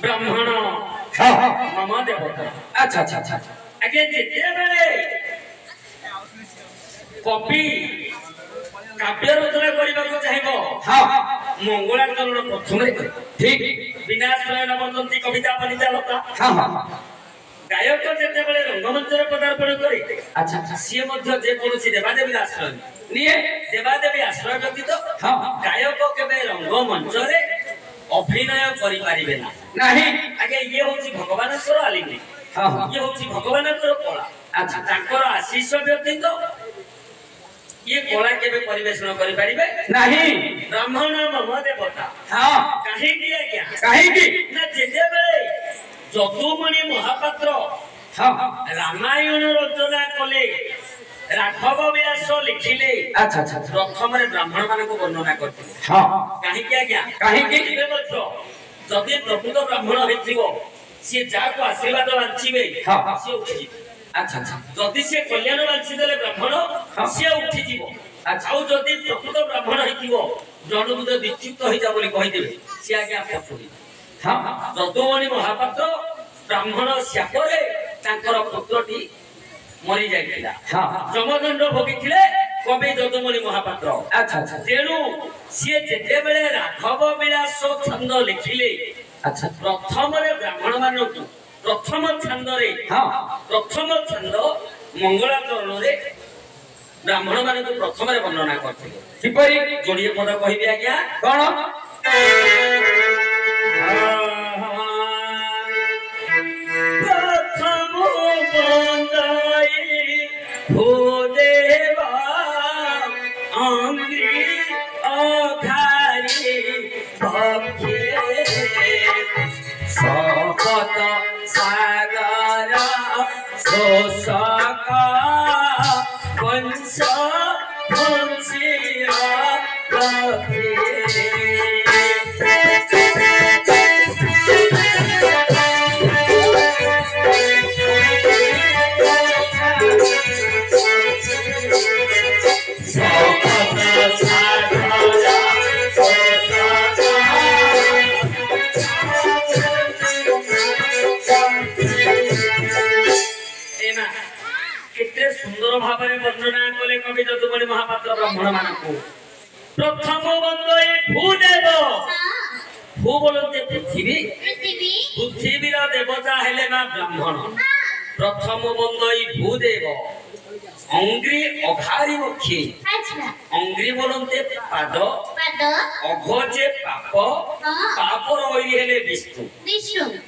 ब्राह्मण मम देवता। अच्छा अच्छा अच्छा आगे जेते बेले कवि काव्य रचना करबा को चाहिबो मंगलाचरण प्रथम ठीक विनाशय नवदंती कविता बनिता लता गायक जेते बेले रंगमंच रे पदार्पण करे अच्छा अच्छा सी मध्य जे कोनसी देवादेवी आश्रय निये देवादेवी आश्रय व्यतीत गायक केबे रंगमंच रे अभिनय करि पारिबे ना नहीं आगे ये होची भगवानकर आलिंगी ये होची भगवानकर कला अच्छा तांकर आशीष व्यतीत ये कला केबे परिवेषण करि पारिबे नहीं ब्राह्मण मम देवता हां काहे की आज्ञा काहे की ना जेते बेले जदुमणि महापात्र हां रामायण रचना कले राघव व्यास लिखिले अच्छा अच्छा प्रथम रे ब्राह्मण मान को वर्णना करथिले हां काहे की आज्ञा काहे की जदि प्रकृत ब्राह्मण होइथिबो से जाको आशीर्वाद वांचिबे हां से उठी अच्छा अच्छा जदि से कल्याण वांची देले ब्राह्मण से उठी जीवो अच्छा और जदि प्रकृत ब्राह्मण होइथिबो जनबुद विच्युत होई जा बोली कहि देबे से आज्ञा पठुई हां जदुमणि महापात्र ब्राह्मण श्यापरे तांकर पुत्रटी मरि जाइतिला हां जमदंड भोगिथिले कवि जदुमणि महापात्र अच्छा अच्छा तेणु सी जेते बेले राघव विलास छंद लिखिले अच्छा प्रथम रे ब्राह्मण मानकु प्रथम छंद रे हां प्रथम छंद मंगलाचरण रे ब्राह्मण मानकु प्रथम रे वर्णना करथिले किपरि जोड़िए पद कहिबे आज्ञा कोन प्रथम बंदाई भूदेवा अंगी अघारी भक्खे सपत सागर शोषक वंश वंशिया सुंदर भाव वर्णना कले कवि जदुमणि महापात्र ब्राह्मण मानकु प्रथम बंदे भूदेव भू बोलते पृथ्वी पृथ्वीर देवता हेले ना ब्राह्मण प्रथम बंदे भूदेव अंग्री अघारी मुखी अंग्री बोलते पाद अघजे पाप पापर ओई हेले विष्णु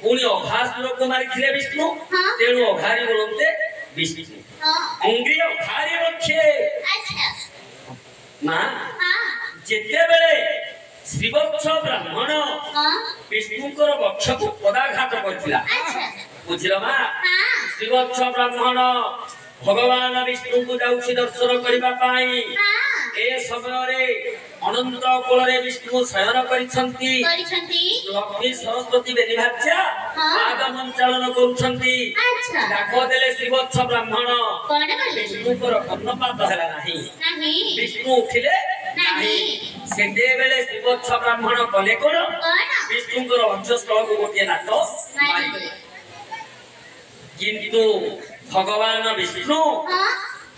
पुणी अघासुर को मारिथिले विष्णु तेणु अघारी बोलते विष्णु अंग्री अघारी मुखे ना जेते बेले श्रीवत्स ब्राह्मण विष्णुकर वक्ष को पदाघात करथिला बुझिलो मा श्रीवत्स ब्राह्मण भगवान विष्णु को जाउछि दर्शन करिबा पाई ए समय रे अनंत कोल रे विष्णु शयन करिसंती लक्ष्मी सरस्वती बेनिभाच्या पाद मंचालन करूछंती डाक देले श्रीवत्स ब्राह्मण विष्णु पर कर्णपात हला नाही विष्णु उठिले नाही सेते बेले श्रीवत्स ब्राह्मण कले कोन विष्णु कर वंशस्थल को गोटे नाट मारि देले किंतु भगवान विष्णु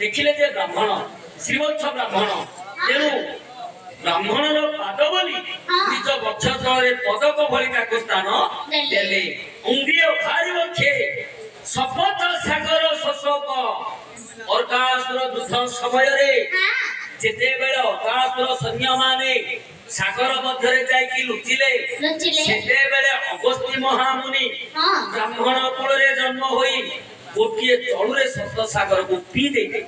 देखिले जे ब्राह्मण श्रीवत्स ब्राह्मण तेणु ब्राह्मणर पाद बोली निज वक्ष तले पदक भली ताको स्थान देले अंग्रिय खारी मुखे सपत सागर शोषक अर्कासुर युद्ध समय रे जेते बेले अर्कासुर सैन्य माने सागर मध्य रे जाई कि लुचिले सेते बेले अगस्त्य महामुनि ब्राह्मण कुल रे जन्म होई गोटिए चलुरे सप्त सागर को पी देते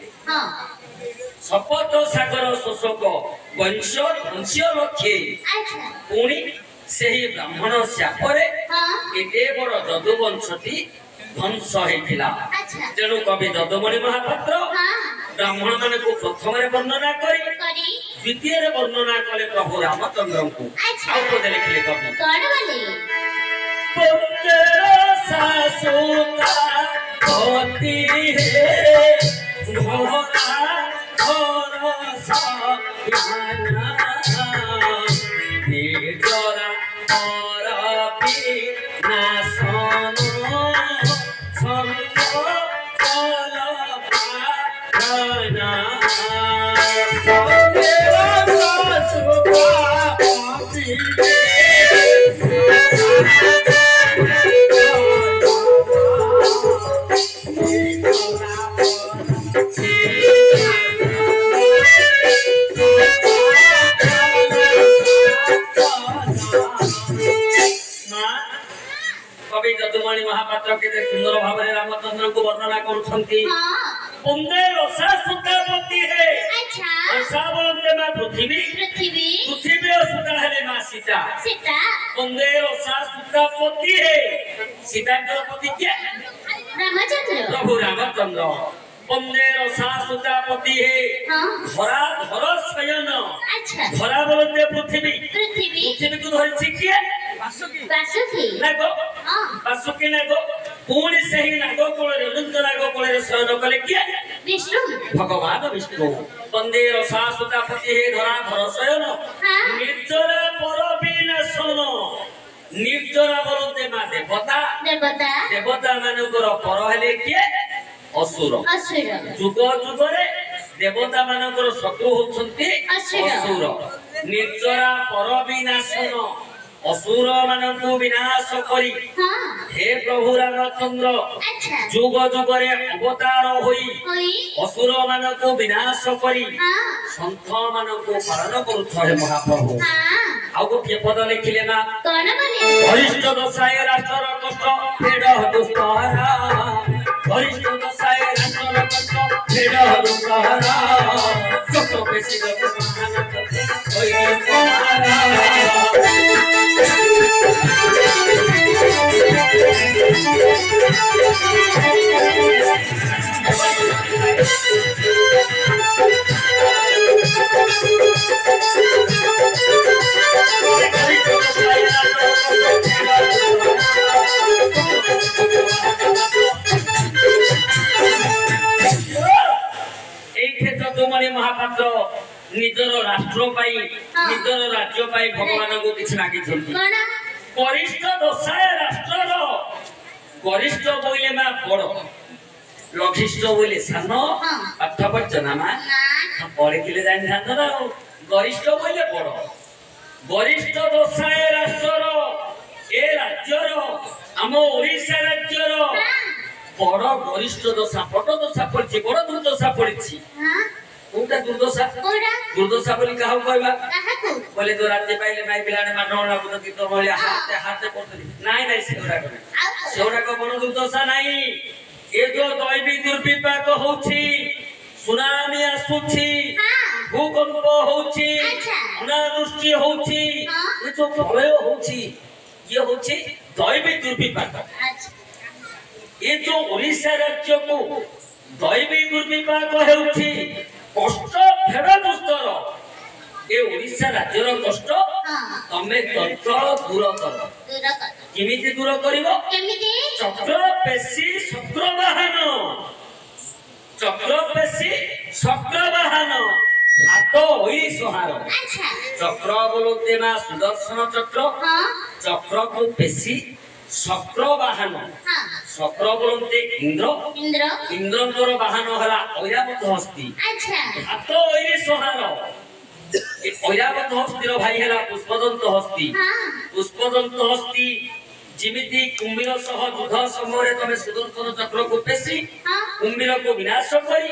सपत सागर शोषक वंश वंशीय लक्ष्य पुणी सेही ब्राह्मण शापरे एते बड़ जदुवंशटी ध्वंस हेतिला तेणु कवि जदुमणि महापात्र ब्राह्मण मान को प्रथम वर्णना करी द्वितीय वर्णना कले प्रभु रामचंद्र को आउ पदे लिखिले कवि पुत्र सासुता होती है घोड़ा घोड़ा सा निर्जरा और ସିଂହାସନ ସର୍ବ କଲ ପାଳନ कवि जदुमणि महापात्र केते सुंदर भावरे रामचंद्र को वर्णना करूछंती पुंदे रसा सुतापति है अच्छा रसा बोलते मां पृथ्वी और सुता है मां सीता पुंदे रसा सुतापति है सीता के पति क्या रामचंद्र प्रभु रामचंद्र पुंदे रसा सुतापति है धरा धर शयन अच्छा धरा बोलते पृथ्वी को धरिछि किए वासुकी नागो वासुकी नागो पुणी से ही नागो कोळे अनंत नागो कोळे शयन कले किए विष्णु भगवान विष्णु वंदे रसा सुतापति हे धरा धर शयन निर्जरा पर विनाशन निर्जरा बोलते मा देवता मानकर पर हेले किए असुर जुग जुगरे देवता मानकर शत्रु होछंती असुर निर्जरा पर विनाशन असुर मानकु विनाश करी हे प्रभु रामचंद्र जुग जुगरे अवतार होई असुर मानकु विनाश करी संत मानकु पालन करूछ हे महाप्रभु आउ गोटे पद लिखिले ना वरिष्ठ दशाय राष्ट्र कष्ट फेड दुष्करा वरिष्ठ दशाय राष्ट्र कष्ट फेड दुष्करा सत बेसी जदुमणि महापात्र निजर राष्ट्र पाई निजर राज्य पाई भगवान को किछ मागी छथि वरिष्ठ दशाय राष्ट्र रो वरिष्ठ बोले मा बड़ लघिष्ठ बोले सान पाठ पढ़ना मा पढ़े किले जानि ध्यान ना वरिष्ठ बोले बड़ वरिष्ठ दशाय राष्ट्र रो ए राज्य रो हम ओडिसा राज्य रो बड़ वरिष्ठ दशा बड़ दशा पड़छि बड़ दुर्दशा पड़छि कोटा दुर्दशा बोली काहू कहबा बोले तो राज्य पाइले माई बिलाने मानवला बुद्धि तो बोले हाथे हाथे पड़तली नाही सेउरा को बड़ दुर्दशा नाही ए जो दैवी दुर्विपाक होछि सुनामी आसुछि भूकंप होछि अनावृष्टि होछि ए जो प्रलय होछि ये होछि दैवी दुर्विपाक ये जो ओडिशा राज्य को दैवी दुर्विपाक हेउछि कष्ट फेड दुस्तर ए ओडिशा राज्यर कष्ट तमे तंत्र दूर कर केमिति दूर करिवो चक्र पेशी शक्र वाहन हाथ होई सोहार चक्र बोलते ना सुदर्शन चक्र चक्र को पेशी शक्र वाहन शक्र बोलते इंद्र इंद्रंकर वाहन हला ऐरावत हस्ती हाथ ओइरे सोहार ऐरावत हस्तीर भाई हला पुष्पदंत हस्ती जिमिति कुंभीर सह युद्ध समय तमे सुदर्शन चक्र को पेशी कुंभीर को विनाश करी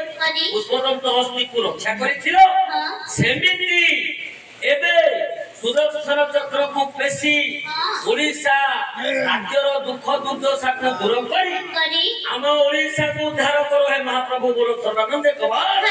पुष्पदंत हस्ती को रक्षा करिथिलो सेमिति एबे सुदर्शन चक्र को पेशी ओडिशा राज्यर दुख दुर्दशा को दूर करी हम ओडिशा को उद्धार करो हे महाप्रभु बोलो सर्वानंद कबार